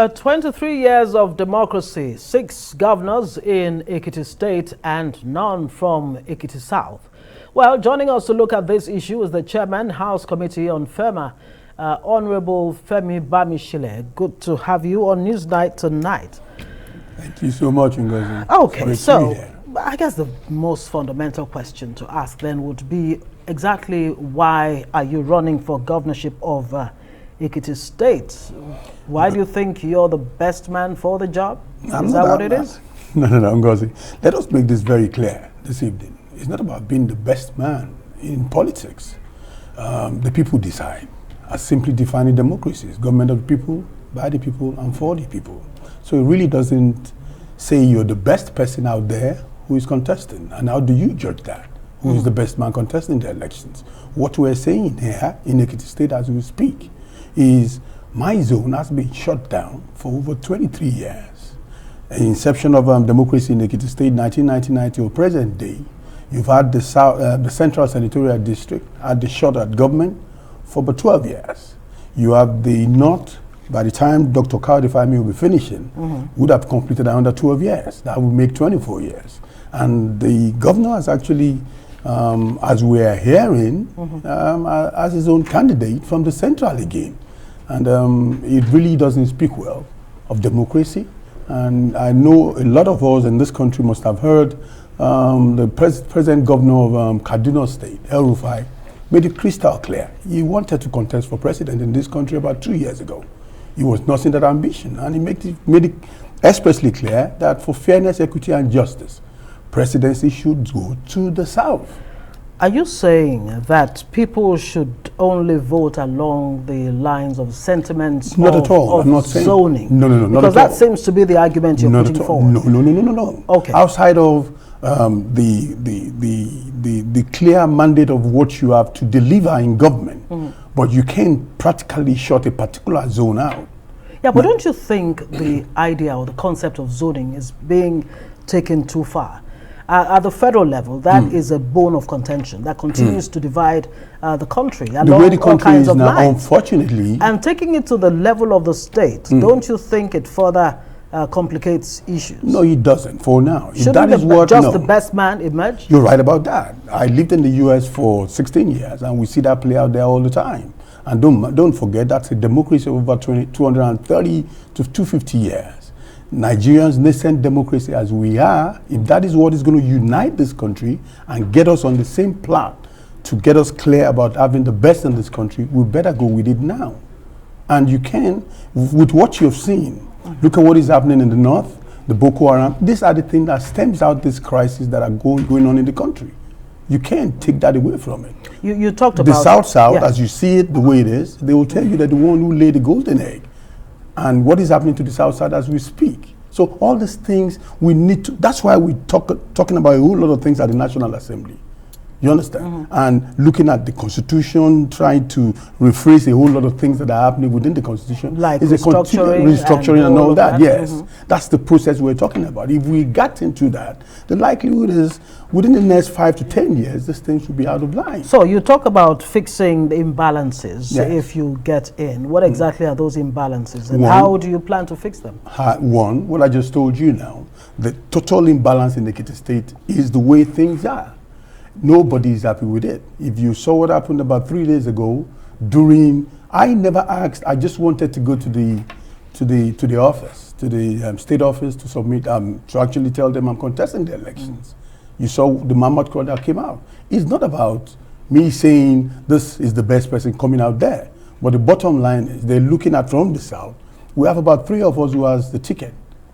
23 years of democracy, 6 governors in Ekiti State and none from Ekiti South. Well, joining us to look at this issue is the Chairman, House Committee on FERMA, Honorable Femi Bamisile. Good to have you on Newsnight tonight. Thank you so much, Ngozi. Okay, so I guess the most fundamental question to ask then would be exactly why are you running for governorship of Ekiti State? Why do you think you're the best man for the job? Is that what it is? No, Ngozi. Let us make this very clear this evening. It's not about being the best man in politics. The people decide. As simply defining democracy is government of the people, by the people, and for the people. So it really doesn't say you're the best person out there who is contesting. And how do you judge that? Who is the best man contesting the elections? What we're saying here in Ekiti State as we speak is my zone has been shut down for over 23 years. The inception of democracy in Ekiti State, 1999 to present day, you've had the Central Senatorial District had the shot at government for about 12 years. You have the North, by the time Dr. Femi will be finishing, would have completed under 12 years. That would make 24 years. And the governor has actually, as we are hearing, as his own candidate from the Central again. And it really doesn't speak well of democracy. And I know a lot of us in this country must have heard the present governor of Kaduna State, El Rufai, made it crystal clear. He wanted to contest for president in this country about 2 years ago. He was nursing that ambition, and he made it expressly clear that for fairness, equity, and justice, presidency should go to the South. Are you saying that people should only vote along the lines of sentiments not at all. I'm not saying zoning? No, not because at all. that seems to be the argument you're putting forward. No. Okay. Outside of the clear mandate of what you have to deliver in government, but you can't practically shut a particular zone out. Yeah, but don't you think the idea or the concept of zoning is being taken too far? At the federal level, that is a bone of contention that continues to divide the country along the way the country all kinds is of now, lines. unfortunately. And taking it to the level of the state, don't you think it further complicates issues? No, it doesn't, for now. Shouldn't the best man emerge? You're right about that. I lived in the U.S. for 16 years, and we see that play out there all the time. And don't forget, that's a democracy of over 230 to 250 years. Nigerians' nascent democracy as we are, if that is what is going to unite this country and get us on the same plot to get us clear about having the best in this country, we better go with it now. And you can, with what you've seen, look at what is happening in the North, the Boko Haram. These are the things that stems out this crisis that are going on in the country. You can't take that away from it. You talked the about South, yeah. As you see it the way it is, they will tell you that the one who laid the golden egg. And what is happening to the South Side as we speak. So all these things we need to, that's why we talking about a whole lot of things at the National Assembly. You understand? And looking at the Constitution, trying to rephrase a whole lot of things that are happening within the Constitution. Like is restructuring and all that. Yes, that's the process we're talking about. If we got into that, the likelihood is within the next 5 to 10 years, these things will be out of line. So you talk about fixing the imbalances if you get in. What exactly are those imbalances, and how do you plan to fix them? One, what I just told you now, the total imbalance in the Ekiti State is the way things are. Nobody is happy with it. If you saw what happened about 3 days ago, I never asked. I just wanted to go to the office, to the state office, to submit, to actually tell them I'm contesting the elections. You saw the Mammoth crowd that came out. It's not about me saying this is the best person coming out there, but the bottom line is they're looking at from the South. We have about 3 of us who has the ticket.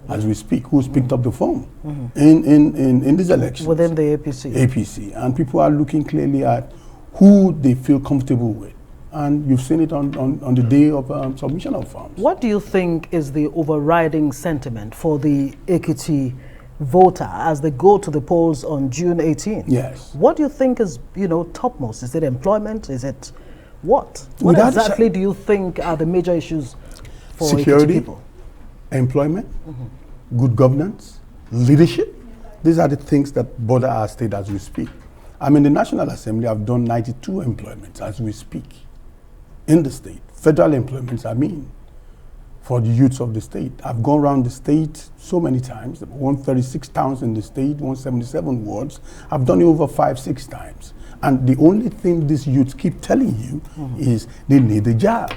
As we speak, who's picked up the phone in these elections. Within the APC. And people are looking clearly at who they feel comfortable with. And you've seen it on the day of submission of forms. What do you think is the overriding sentiment for the Ekiti voter as they go to the polls on June 18th? Yes. What do you think is, topmost? Is it employment? Is it what? What exactly do you think are the major issues for security, Ekiti people? Employment, good governance, leadership. These are the things that border our state as we speak. I'm in the National Assembly. I've done 92 employments as we speak in the state. Federal employments, I mean. for the youths of the state. I've gone around the state so many times, 136 towns in the state, 177 wards. I've done it over 5-6 times. And the only thing these youths keep telling you is they need a job.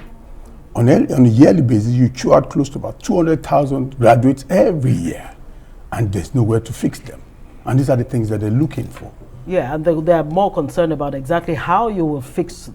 On a yearly basis, you chew out close to about 200,000 graduates every year, and there's nowhere to fix them. And these are the things that they're looking for. Yeah, and they're more concerned about exactly how you will fix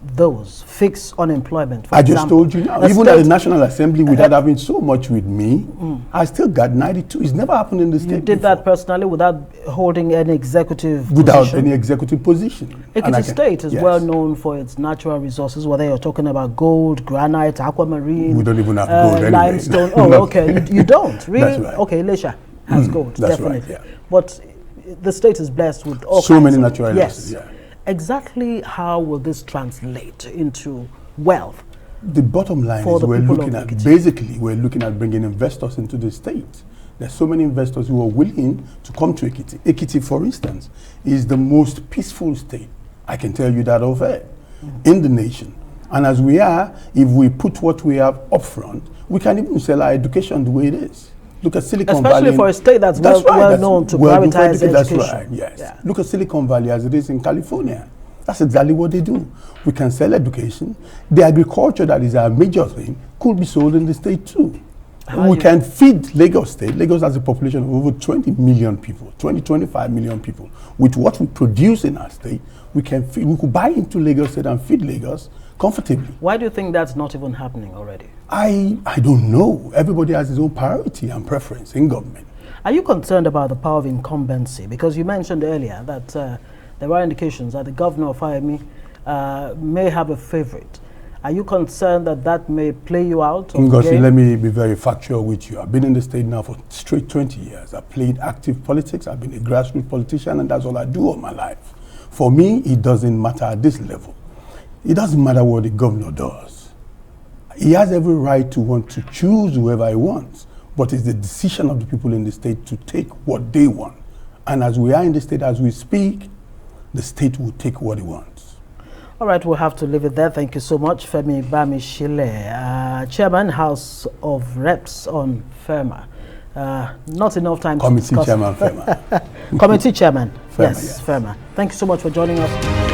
unemployment. I just told you now, even at the National Assembly, without having so much with me, I still got 92. It's never happened in the state You did before. that personally without holding any executive Without position? any executive position. Ekiti State is well known for its natural resources, whether you're talking about gold, granite, aquamarine. We don't even have gold anyway. Limestone. Oh, okay. You don't? Really? That's right. Okay, Lesha has gold, that's definitely. right, yeah. But the state is blessed with all so kinds many of, natural resources, yes. yeah. Exactly how will this translate into wealth? The bottom line is we're looking at bringing investors into the state. There's so many investors who are willing to come to Ekiti. Ekiti, for instance, is the most peaceful state, I can tell you that of it, in the nation. And as we are, if we put what we have up front, we can even sell our education the way it is. Look at Silicon Valley. Especially for a state that's well known to prioritize education. That's right, yes. Yeah. Look at Silicon Valley as it is in California. That's exactly what they do. We can sell education. The agriculture that is our major thing could be sold in the state too. We can feed Lagos State. Lagos has a population of over 20 million people, 25 million people. With what we produce in our state, we could buy into Lagos State and feed Lagos comfortably. Why do you think that's not even happening already? I don't know. Everybody has his own priority and preference in government. Are you concerned about the power of incumbency? Because you mentioned earlier that there are indications that the governor of Femi may have a favorite. Are you concerned that that may play you out? Ngozi, let me be very factual with you. I've been in the state now for straight 20 years. I've played active politics. I've been a grassroots politician, and that's all I do all my life. For me, it doesn't matter at this level. It doesn't matter what the governor does. He has every right to want to choose whoever he wants, but it's the decision of the people in the state to take what they want. And as we are in the state, as we speak, the state will take what it wants. All right, we'll have to leave it there. Thank you so much, Femi Bamisile, Chairman, House of Reps on FERMA. Not enough time Committee to discuss. Chairman, FERMA. Committee Chairman, FERMA, yes, FERMA. Thank you so much for joining us.